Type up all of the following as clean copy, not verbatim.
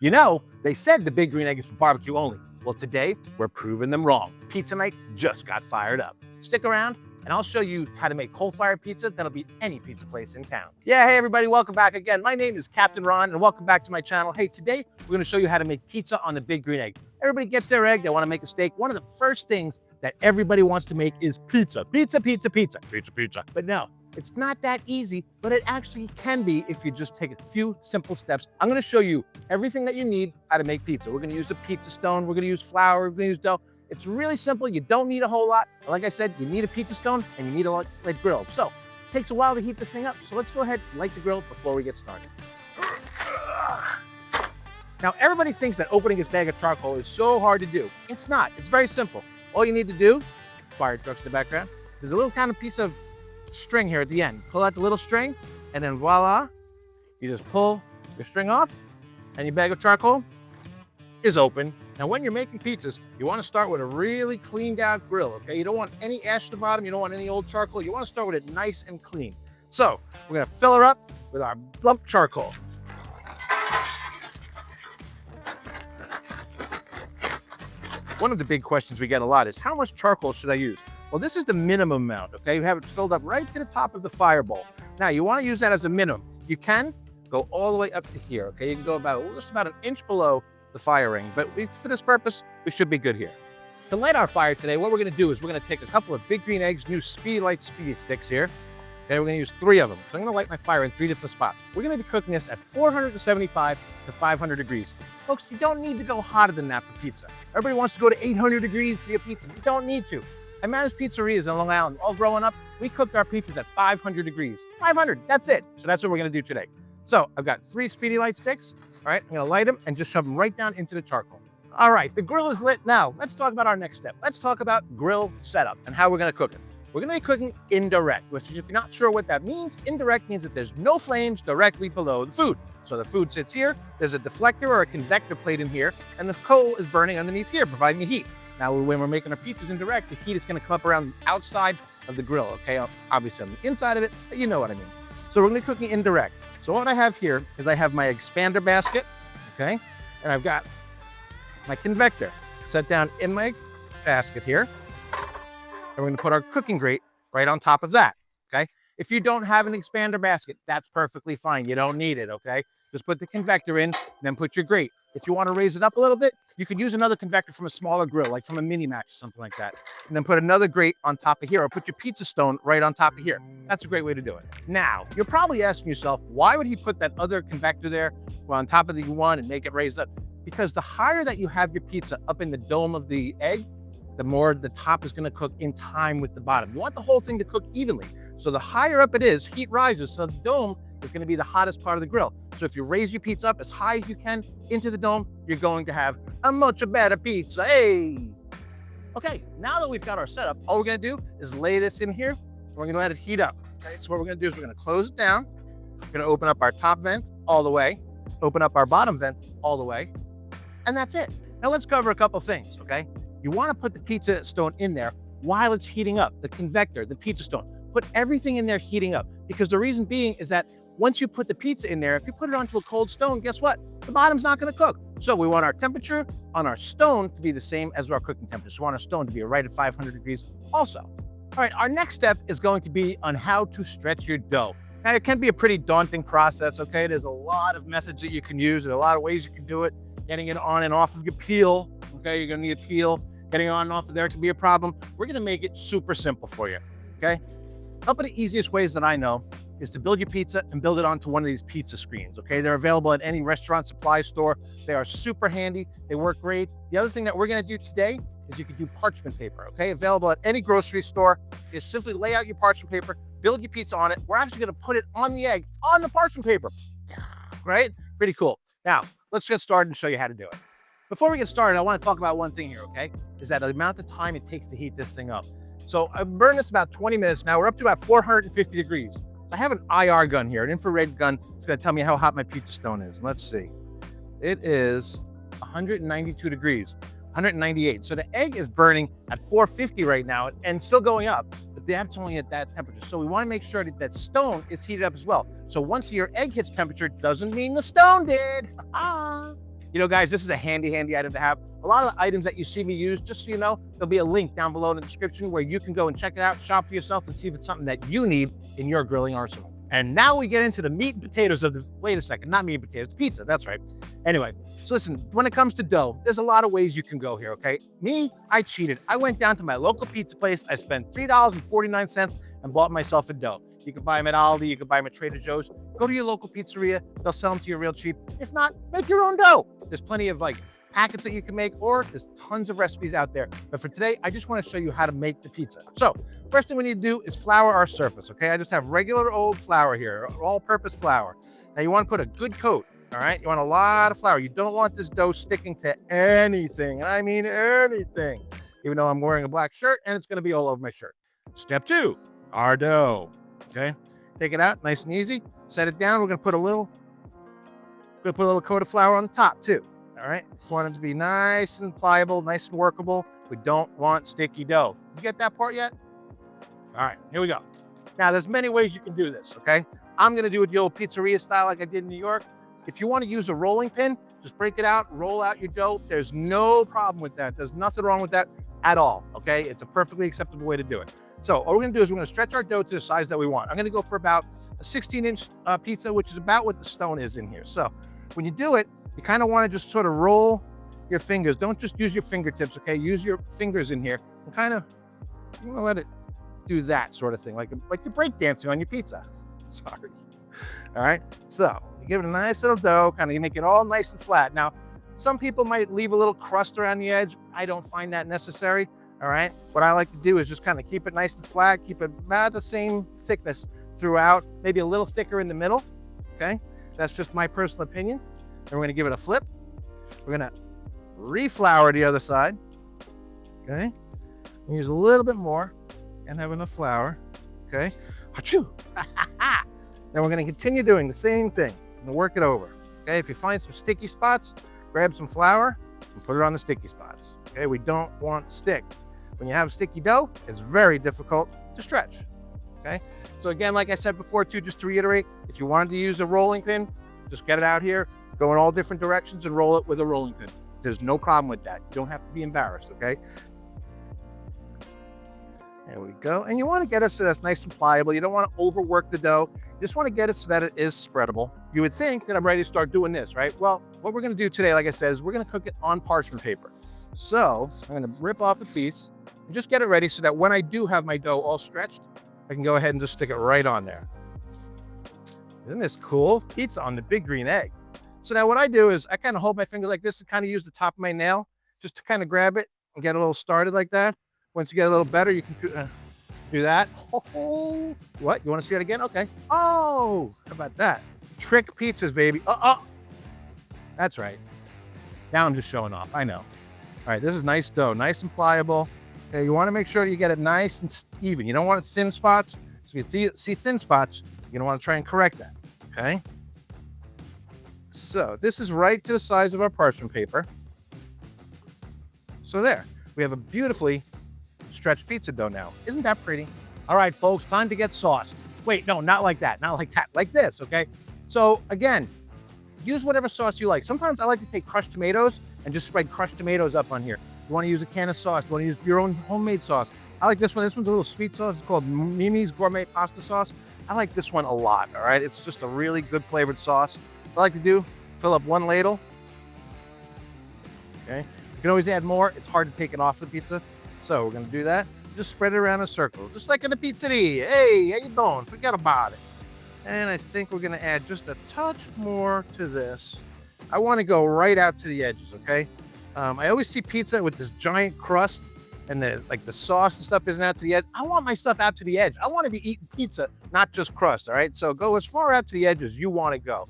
You know, they said the Big Green Egg is for barbecue only. Well, today we're proving them wrong. Pizza night just got fired up. Stick around and I'll show you how to make coal-fired pizza that'll beat any pizza place in town. Yeah, hey everybody, welcome back again. My name is Captain Ron and welcome back to my channel. Hey, today we're gonna show you how to make pizza on the Big Green Egg. Everybody gets their egg, they wanna make a steak. One of the first things that everybody wants to make is pizza. Pizza, pizza, pizza, pizza, pizza. But no, it's not that easy, but it actually can be if you just take a few simple steps. I'm gonna show you everything that you need how to make pizza. We're gonna use a pizza stone, we're gonna use flour, we're gonna use dough. It's really simple, you don't need a whole lot. But like I said, you need a pizza stone and you need a light grill. So, it takes a while to heat this thing up, so let's go ahead and light the grill before we get started. Now, everybody thinks that opening this bag of charcoal is so hard to do. It's not, it's very simple. All you need to do, fire trucks in the background, there's a little kind of piece of string here at the end. Pull out the little string, and then voila, you just pull your string off, and your bag of charcoal is open. Now, when you're making pizzas, you want to start with a really cleaned out grill, okay? You don't want any ash at the bottom, you don't want any old charcoal, you want to start with it nice and clean. So, we're gonna fill her up with our lump charcoal. One of the big questions we get a lot is, how much charcoal should I use? Well, this is the minimum amount, okay? You have it filled up right to the top of the fire bowl. Now, you want to use that as a minimum. You can go all the way up to here, okay? You can go just about an inch below the fire ring, but for this purpose, we should be good here. To light our fire today, what we're going to do is we're going to take a couple of Big Green Eggs, new Speedy Light Speedy Sticks here. Okay, we're going to use 3 of them. So I'm going to light my fire in 3 different spots. We're going to be cooking this at 475 to 500 degrees. Folks, you don't need to go hotter than that for pizza. Everybody wants to go to 800 degrees for your pizza. You don't need to. I managed pizzerias in Long Island. All growing up, we cooked our pizzas at 500 degrees. 500, that's it. So that's what we're going to do today. So I've got 3 Speedy Light sticks. All right, I'm going to light them and just shove them right down into the charcoal. All right, the grill is lit now. Let's talk about our next step. Let's talk about grill setup and how we're going to cook it. We're going to be cooking indirect, which if you're not sure what that means, indirect means that there's no flames directly below the food. So the food sits here, there's a deflector or a convector plate in here, and the coal is burning underneath here, providing the heat. Now, when we're making our pizzas indirect, the heat is going to come up around the outside of the grill, okay? Obviously on the inside of it, but you know what I mean. So we're going to be cooking indirect. So what I have here is I have my expander basket, okay? And I've got my convector set down in my basket here. And we're going to put our cooking grate right on top of that, okay? If you don't have an expander basket, that's perfectly fine. You don't need it, okay? Just put the convector in, then put your grate. If you want to raise it up a little bit, you can use another convector from a smaller grill, like from a MiniMax or something like that. And then put another grate on top of here, or put your pizza stone right on top of here. That's a great way to do it. Now, you're probably asking yourself, why would he put that other convector there on top of the one and make it raise up? Because the higher that you have your pizza up in the dome of the egg, the more the top is going to cook in time with the bottom. You want the whole thing to cook evenly. So the higher up it is, heat rises, so the dome is going to be the hottest part of the grill. So if you raise your pizza up as high as you can into the dome, you're going to have a much better pizza. Hey! Okay, now that we've got our setup, all we're going to do is lay this in here, and we're going to let it heat up. Okay, so what we're going to do is we're going to close it down. We're going to open up our top vent all the way, open up our bottom vent all the way, and that's it. Now let's cover a couple things, okay? You want to put the pizza stone in there while it's heating up, the convector, the pizza stone. Put everything in there heating up, because the reason being is that once you put the pizza in there, if you put it onto a cold stone, guess what? The bottom's not going to cook. So we want our temperature on our stone to be the same as our cooking temperature. So we want our stone to be right at 500 degrees also. All right, our next step is going to be on how to stretch your dough. Now, it can be a pretty daunting process, okay? There's a lot of methods that you can use. There's a lot of ways you can do it. Getting it on and off of your peel, okay? You're going to need a peel. Getting on and off of there can be a problem. We're going to make it super simple for you, okay? A couple of the easiest ways that I know is to build your pizza and build it onto one of these pizza screens, okay? They're available at any restaurant supply store. They are super handy. They work great. The other thing that we're gonna do today is you can do parchment paper, okay? Available at any grocery store. You simply lay out your parchment paper, build your pizza on it. We're actually gonna put it on the egg, on the parchment paper, right? Pretty cool. Now, let's get started and show you how to do it. Before we get started, I wanna talk about one thing here, okay? Is that the amount of time it takes to heat this thing up. So I've burned this about 20 minutes now. We're up to about 450 degrees. I have an IR gun here, an infrared gun. It's going to tell me how hot my pizza stone is. Let's see. It is 192 degrees, 198. So the egg is burning at 450 right now and still going up, but that's only at that temperature. So we want to make sure that that stone is heated up as well. So once your egg hits temperature, doesn't mean the stone did. You know, guys, this is a handy item to have. A lot of the items that you see me use, just so you know, there'll be a link down below in the description where you can go and check it out, shop for yourself, and see if it's something that you need in your grilling arsenal. And now we get into the meat and potatoes of the, wait a second, not meat and potatoes, pizza, that's right. Anyway, so listen, when it comes to dough, there's a lot of ways you can go here, okay? Me, I cheated. I went down to my local pizza place. I spent $3.49 and bought myself a dough. You can buy them at Aldi, you can buy them at Trader Joe's. Go to your local pizzeria, they'll sell them to you real cheap. If not, make your own dough. There's plenty of like packets that you can make, or there's tons of recipes out there. But for today, I just want to show you how to make the pizza. So first thing we need to do is flour our surface, okay? I just have regular old flour here, all-purpose flour. Now you want to put a good coat, all right? You want a lot of flour. You don't want this dough sticking to anything, and I mean anything, even though I'm wearing a black shirt and it's going to be all over my shirt. Step 2, our dough, okay? Take it out, nice and easy. Set it down. We're going to put a little coat of flour on the top too. All right, want it to be nice and pliable, nice and workable. We don't want sticky dough. You get that part yet? All right, here we go. Now, there's many ways you can do this, okay? I'm gonna do it the old pizzeria style like I did in New York. If you wanna use a rolling pin, just break it out, roll out your dough. There's no problem with that. There's nothing wrong with that at all, okay? It's a perfectly acceptable way to do it. So all we're gonna do is we're gonna stretch our dough to the size that we want. I'm gonna go for about a 16-inch pizza, which is about what the stone is in here. So when you do it, you kind of want to just sort of roll your fingers. Don't just use your fingertips, okay? Use your fingers in here and kind of, you want to let it do that sort of thing, like you're breakdancing on your pizza. Sorry. All right. So you give it a nice little dough, kind of, you make it all nice and flat. Now, some people might leave a little crust around the edge. I don't find that necessary. All right. What I like to do is just kind of keep it nice and flat, keep it about the same thickness throughout, maybe a little thicker in the middle. Okay. That's just my personal opinion. Then we're going to give it a flip. We're going to reflour the other side. Okay. Use a little bit more and have enough flour. Okay. Achoo. Then we're going to continue doing the same thing and work it over. Okay. If you find some sticky spots, grab some flour and put it on the sticky spots. Okay. We don't want to stick. When you have sticky dough, it's very difficult to stretch. Okay. So again, like I said before too, just to reiterate, if you wanted to use a rolling pin, just get it out here, go in all different directions and roll it with a rolling pin. There's no problem with that. You don't have to be embarrassed, okay? There we go. And you want to get it so that's nice and pliable. You don't want to overwork the dough. You just want to get it so that it is spreadable. You would think that I'm ready to start doing this, right? Well, what we're going to do today, like I said, is we're going to cook it on parchment paper. So I'm going to rip off a piece and just get it ready so that when I do have my dough all stretched, I can go ahead and just stick it right on there. Isn't this cool? Pizza on the big green egg. So now what I do is I kind of hold my finger like this and kind of use the top of my nail just to kind of grab it and get a little started like that. Once you get a little better, you can do that. Oh, what? You want to see it again? Okay. Oh, how about that? Trick pizzas, baby. That's right. Now I'm just showing off. I know. All right, this is nice dough, nice and pliable. Okay, you want to make sure you get it nice and even. You don't want thin spots. So if you see thin spots, you're gonna want to try and correct that. Okay. So this is right to the size of our parchment paper. So there, we have a beautifully stretched pizza dough now. Isn't that pretty? All right, folks, time to get sauced. Wait, no, not like that, not like that, like this, okay? So again, use whatever sauce you like. Sometimes I like to take crushed tomatoes and just spread crushed tomatoes up on here. You wanna use a can of sauce, you wanna use your own homemade sauce. I like this one. This one's a little sweet sauce. It's called Mimi's Gourmet Pasta Sauce. I like this one a lot, all right? It's just a really good flavored sauce. What I like to do, fill up one ladle. Okay, you can always add more. It's hard to take it off the pizza. So we're gonna do that. Just spread it around in a circle, just like in a pizzeria. Hey, how you doing? Forget about it. And I think we're gonna add just a touch more to this. I wanna go right out to the edges, okay? I always see pizza with this giant crust and the sauce and stuff isn't out to the edge. I want my stuff out to the edge. I want to be eating pizza, not just crust, all right? So go as far out to the edge as you want to go.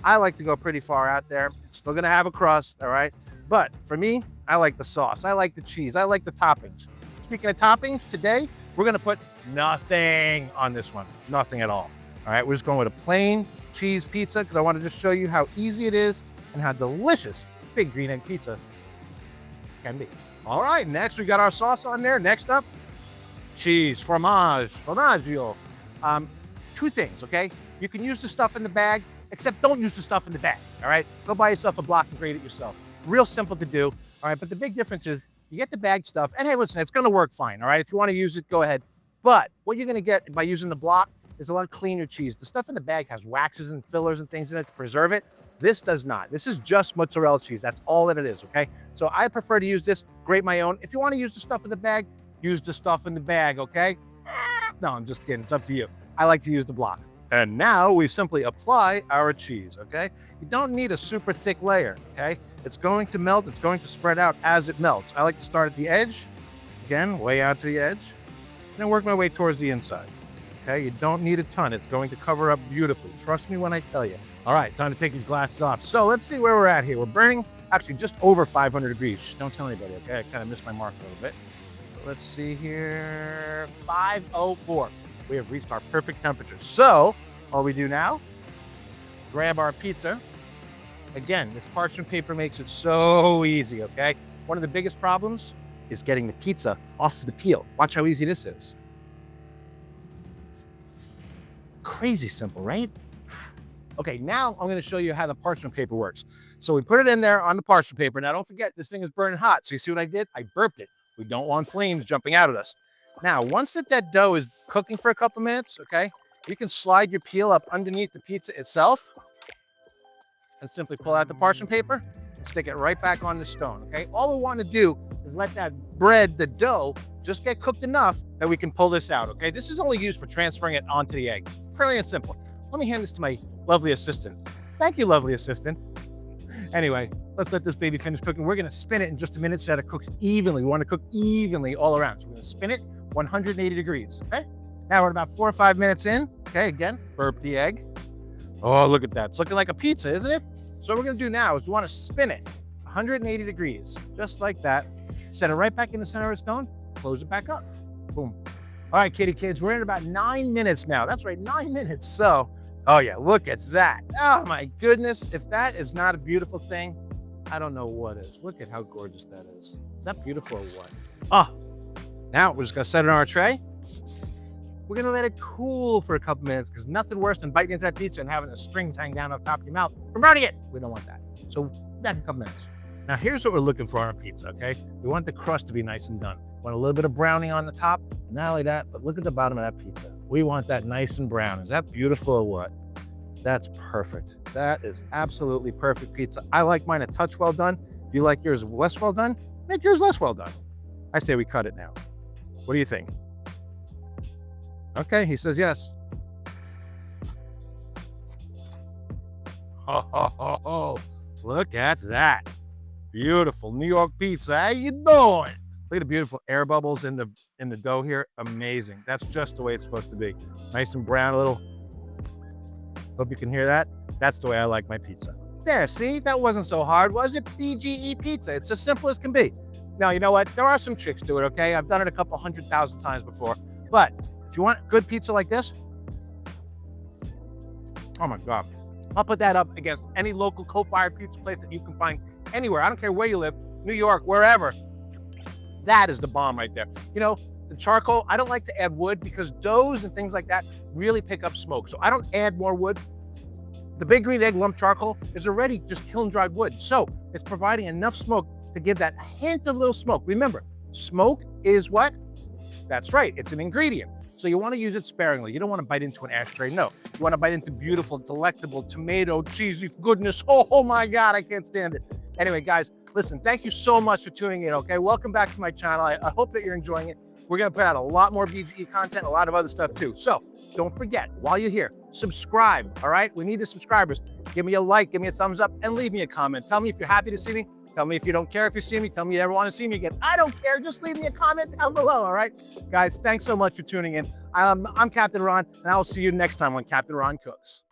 I like to go pretty far out there. It's still going to have a crust, all right? But for me, I like the sauce. I like the cheese. I like the toppings. Speaking of toppings, today, we're going to put nothing on this one. Nothing at all. All right, we're just going with a plain cheese pizza because I want to just show you how easy it is and how delicious big green egg pizza can be. All right, next we got our sauce on there. Next up, cheese, formaggio. Two things, okay? You can use the stuff in the bag. except don't use the stuff in the bag, all right? Go buy yourself a block and grate it yourself. Real simple to do, all right? But the big difference is you get the bag stuff, and hey, listen, it's gonna work fine, all right? If you wanna use it, go ahead. But what you're gonna get by using the block is a lot cleaner cheese. The stuff in the bag has waxes and fillers and things in it to preserve it. This does not. This is just mozzarella cheese. That's all that it is, okay? So I prefer to use this, grate my own. If you wanna use the stuff in the bag, use the stuff in the bag, okay? No, I'm just kidding, it's up to you. I like to use the block. And now we simply apply our cheese, okay? You don't need a super thick layer, okay? It's going to melt, it's going to spread out as it melts. I like to start at the edge, again, way out to the edge, and then work my way towards the inside, okay? You don't need a ton, it's going to cover up beautifully. Trust me when I tell you. All right, time to take these glasses off. So let's see where we're at here. We're burning actually just over 500 degrees. Shh, don't tell anybody, okay? I kind of missed my mark a little bit. So let's see here, 504. We have reached our perfect temperature. So all we do now, grab our pizza. Again, this parchment paper makes it so easy, okay? One of the biggest problems is getting the pizza off the peel. Watch how easy this is. Crazy simple, right? Okay, now I'm gonna show you how the parchment paper works. So we put it in there on the parchment paper. Now don't forget, this thing is burning hot. So you see what I did? I burped it. We don't want flames jumping out at us. Now, once that dough is cooking for a couple minutes, okay, you can slide your peel up underneath the pizza itself and simply pull out the parchment paper and stick it right back on the stone, okay? All we want to do is let that bread, the dough, just get cooked enough that we can pull this out, okay? This is only used for transferring it onto the egg. Pretty and simple. Let me hand this to my lovely assistant. Thank you, lovely assistant. Anyway, let's let this baby finish cooking. We're gonna spin it in just a minute so that it cooks evenly. We wanna cook evenly all around. So we're gonna spin it 180 degrees, okay? Now we're about 4 or 5 minutes in. Okay, again, burp the egg. Oh, look at that. It's looking like a pizza, isn't it? So what we're gonna do now is we wanna spin it 180 degrees, just like that. Set it right back in the center of the stone, close it back up, boom. All right, kitty kids, we're in about 9 minutes now. That's right, 9 minutes. So, oh yeah, look at that. Oh my goodness, if that is not a beautiful thing, I don't know what is. Look at how gorgeous that is. Is that beautiful or what? Oh, now we're just gonna set it on our tray. We're gonna let it cool for a couple minutes because nothing worse than biting into that pizza and having the strings hang down on top of your mouth from burning it. We don't want that. So back in a couple minutes. Now here's what we're looking for on our pizza, okay? We want the crust to be nice and done. We want a little bit of browning on the top, not only that, but look at the bottom of that pizza. We want that nice and brown. Is that beautiful or what? That's perfect. That is absolutely perfect pizza. I like mine a touch well done. If you like yours less well done, make yours less well done. I say we cut it now. What do you think? Okay, he says yes. Ho, ho, ho, ho. Look at that. Beautiful New York pizza. How you doing? Look at the beautiful air bubbles in the dough here. Amazing. That's just the way it's supposed to be. Nice and brown a little. Hope you can hear that. That's the way I like my pizza. There, see? That wasn't so hard, was it? BGE Pizza. It's as simple as can be. Now, you know what? There are some tricks to it, okay? I've done it a couple 100,000 times before. But if you want good pizza like this, oh my God. I'll put that up against any local coal-fired pizza place that you can find anywhere. I don't care where you live, New York, wherever. That is the bomb right there. You know, the charcoal, I don't like to add wood because doughs and things like that really pick up smoke. So I don't add more wood. The Big Green Egg lump charcoal is already just kiln-dried wood. So it's providing enough smoke to give that hint of little smoke. Remember, smoke is what? That's right, it's an ingredient. So you want to use it sparingly. You don't want to bite into an ashtray, no. You want to bite into beautiful, delectable, tomato, cheesy goodness. Oh my God, I can't stand it. Anyway, guys, listen, thank you so much for tuning in, okay? Welcome back to my channel. I hope that you're enjoying it. We're going to put out a lot more BGE content, a lot of other stuff too. So don't forget, while you're here, subscribe, all right? We need the subscribers. Give me a like, give me a thumbs up, and leave me a comment. Tell me if you're happy to see me. Tell me if you don't care if you see me. Tell me you ever want to see me again. I don't care. Just leave me a comment down below, all right? Guys, thanks so much for tuning in. I'm Captain Ron, and I'll see you next time on Captain Ron Cooks.